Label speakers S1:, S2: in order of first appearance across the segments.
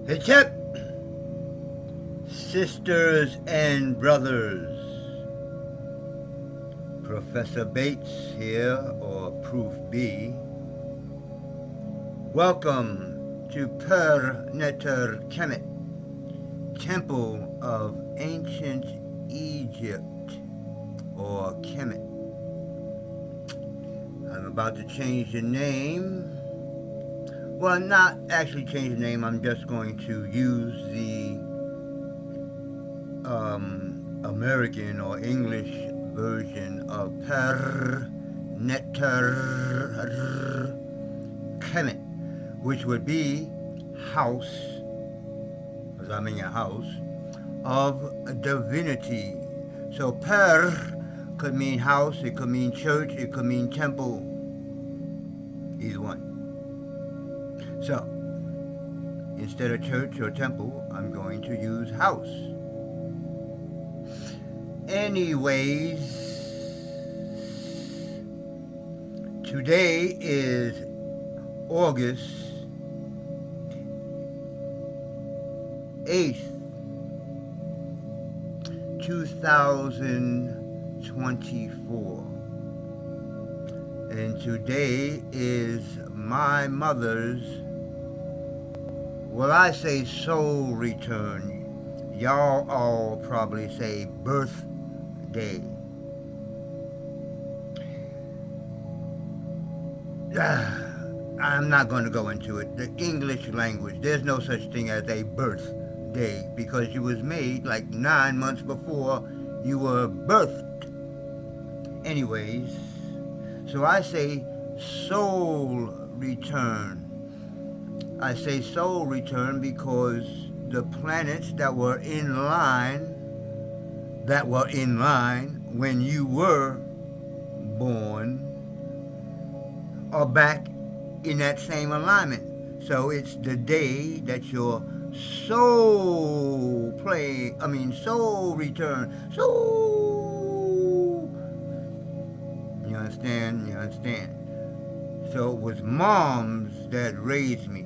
S1: Hey, Chip! Sisters and brothers, Professor Bates here, or Proof B. Welcome to Per Neter Kemet, Temple of Ancient Egypt, or Kemet. I'm about to change the name. Well, not actually change the name, I'm just going to use the American or English version of Per Neter Kemet, which would be house, because I'm in a house, of divinity. So Per could mean house, it could mean church, it could mean temple, either one. So, instead of church or temple, I'm going to use house. Anyways, today is August 8th, 2024. And today is my mother's, well, I say soul return. Y'all all probably say birthday. I'm not going to go into it. The English language, there's no such thing as a birthday because you was made like 9 months before you were birthed. Anyways, so I say soul return. I say soul return because the planets that were in line when you were born are back in that same alignment. So it's the day that your soul return. Soul. You understand? So it was moms that raised me.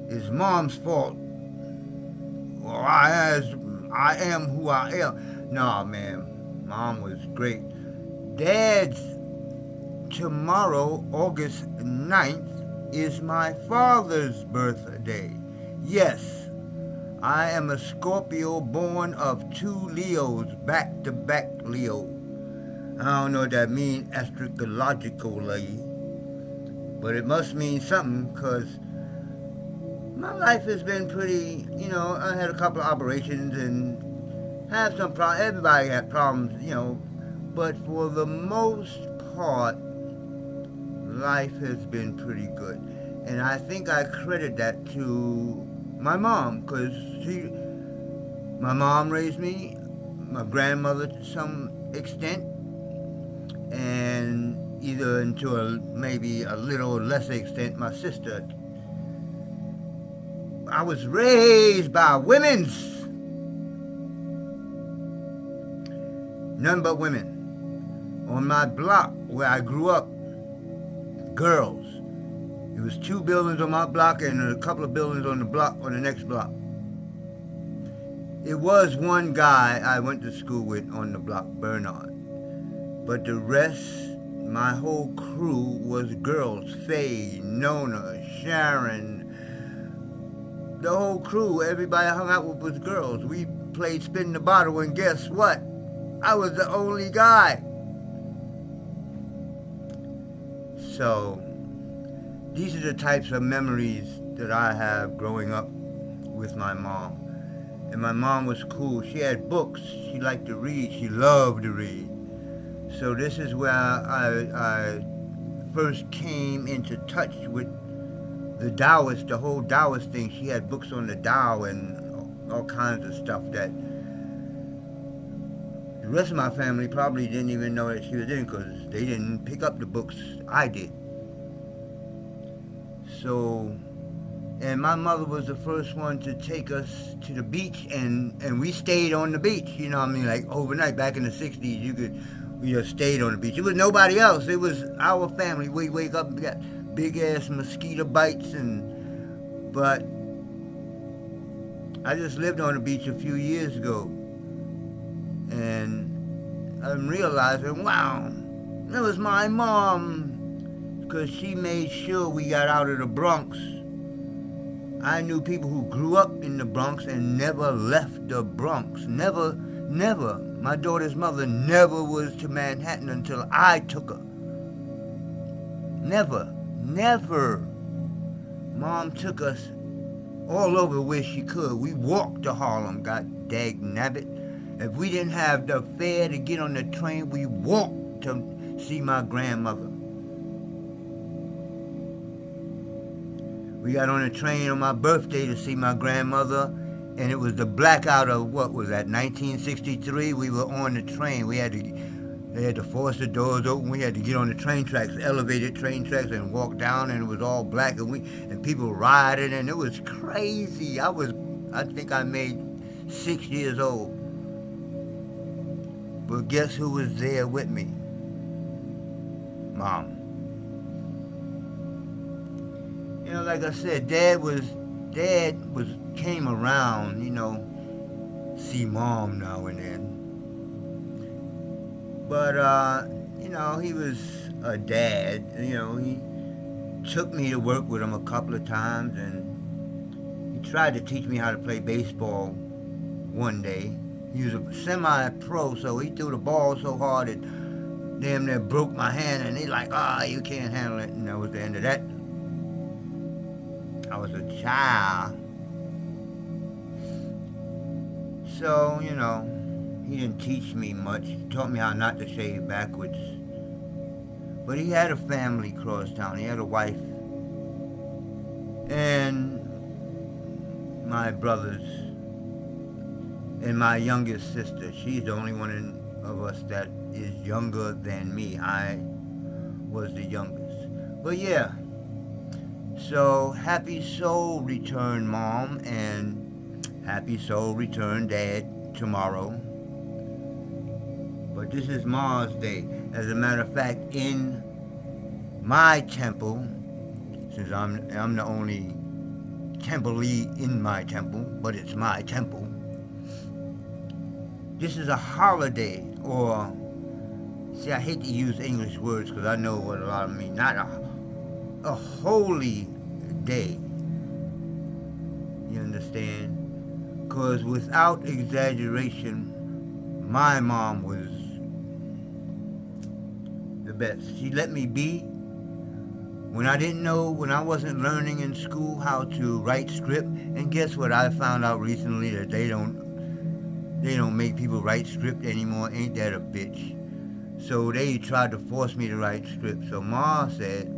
S1: It's mom's fault. Well, I am who I am. Nah, man. Mom was great. Dad's tomorrow, August 9th, is my father's birthday. Yes, I am a Scorpio born of two Leos, back-to-back Leo. I don't know what that means astrologically, but it must mean something because my life has been pretty, I had a couple of operations and have some problems. Everybody had problems, but for the most part, life has been pretty good. And I think I credit that to my mom because my mom raised me, my grandmother to some extent, and either to maybe a little lesser extent, my sister. I was raised by women's. None but women. On my block where I grew up, girls. There was 2 buildings on my block and a couple of buildings on the next block. It was one guy I went to school with on the block, Bernard. But the rest, my whole crew was girls. Faye, Nona, Sharon. The whole crew, everybody I hung out with was girls. We played spin the bottle, and guess what? I was the only guy. So, these are the types of memories that I have growing up with my mom. And my mom was cool. She had books. She liked to read. She loved to read. So this is where I first came into touch with the Taoist, the whole Taoist thing. She had books on the Tao and all kinds of stuff that the rest of my family probably didn't even know that she was in because they didn't pick up the books I did. So, and my mother was the first one to take us to the beach, and we stayed on the beach, like overnight. Back in the 60s, we just stayed on the beach. It was nobody else. It was our family. We wake up and got big ass mosquito bites, but I just lived on the beach a few years ago, and I'm realizing, wow, that was my mom, because she made sure we got out of the Bronx. I knew people who grew up in the Bronx and never left the Bronx. Never, never. My daughter's mother never was to Manhattan until I took her. Never, never. Mom took us all over where she could. We walked to Harlem, god dag nabbit. If we didn't have the fare to get on the train, we walked to see my grandmother. We got on a train on my birthday to see my grandmother, and it was the blackout of, what was that, 1963? We were on the train. They had to force the doors open. We had to get on the train tracks, elevated train tracks, and walk down, and it was all black, and people riding, and it was crazy. I think I made 6 years old. But guess who was there with me? Mom. You know, like I said, Dad came around, see Mom now and then. But he was a dad. He took me to work with him a couple of times, and he tried to teach me how to play baseball one day. He was a semi-pro, so he threw the ball so hard it damn near broke my hand, and he like, you can't handle it, and that was the end of that. I was a child. So, he didn't teach me much. He taught me how not to shave backwards. But he had a family across town. He had a wife. And my brothers. And my youngest sister. She's the only one of us that is younger than me. I was the youngest. But yeah. So, happy soul return, Mom, and happy soul return, Dad, tomorrow. But this is Mars Day. As a matter of fact, in my temple, since I'm the only templee in my temple, but it's my temple, this is a holiday, or, see, I hate to use English words because I know what a lot of them mean. Not a holy day. You understand? Because without exaggeration, my mom was the best. She let me be when I didn't know, when I wasn't learning in school how to write script. And guess what? I found out recently that they don't make people write script anymore. Ain't that a bitch? So they tried to force me to write script. So Ma said,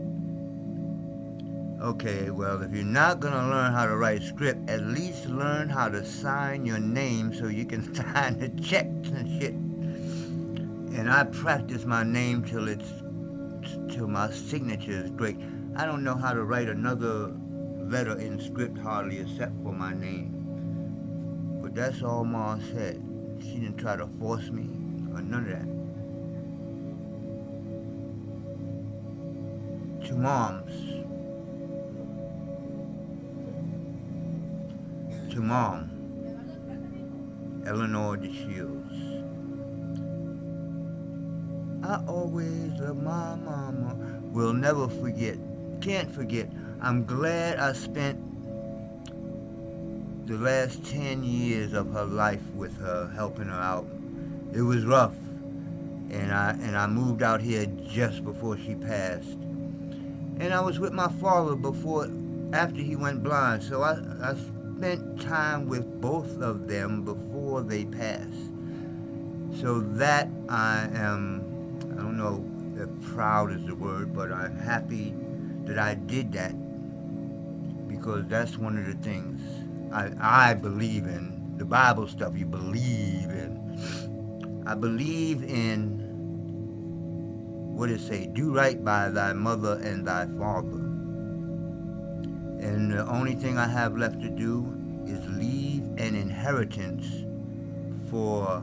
S1: okay, well, if you're not going to learn how to write script, at least learn how to sign your name so you can sign the checks and shit. And I practice my name till my signature is great. I don't know how to write another letter in script hardly except for my name. But that's all Ma said. She didn't try to force me or none of that. To moms. To Mom, Eleanor DeShields. I always love my mama. Will never forget. Can't forget. I'm glad I spent the last 10 years of her life with her, helping her out. It was rough. And I moved out here just before she passed. And I was with my father after he went blind. So I spent time with both of them before they passed. So that I don't know if proud is the word, but I'm happy that I did that, because that's one of the things I believe in. The Bible stuff you believe in. I believe in, what it say, do right by thy mother and thy father. And the only thing I have left to do is leave an inheritance for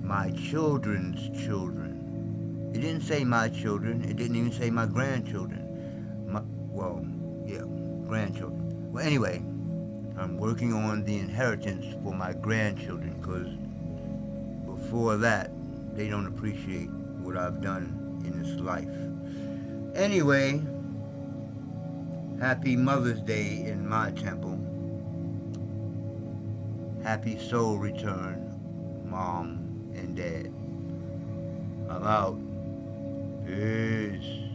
S1: my children's children. It didn't say my children. It didn't even say my grandchildren. Grandchildren. Well, anyway, I'm working on the inheritance for my grandchildren because before that, they don't appreciate what I've done in this life. Anyway, happy Mother's Day in my temple. Happy soul return, Mom and Dad. I'm out. Peace.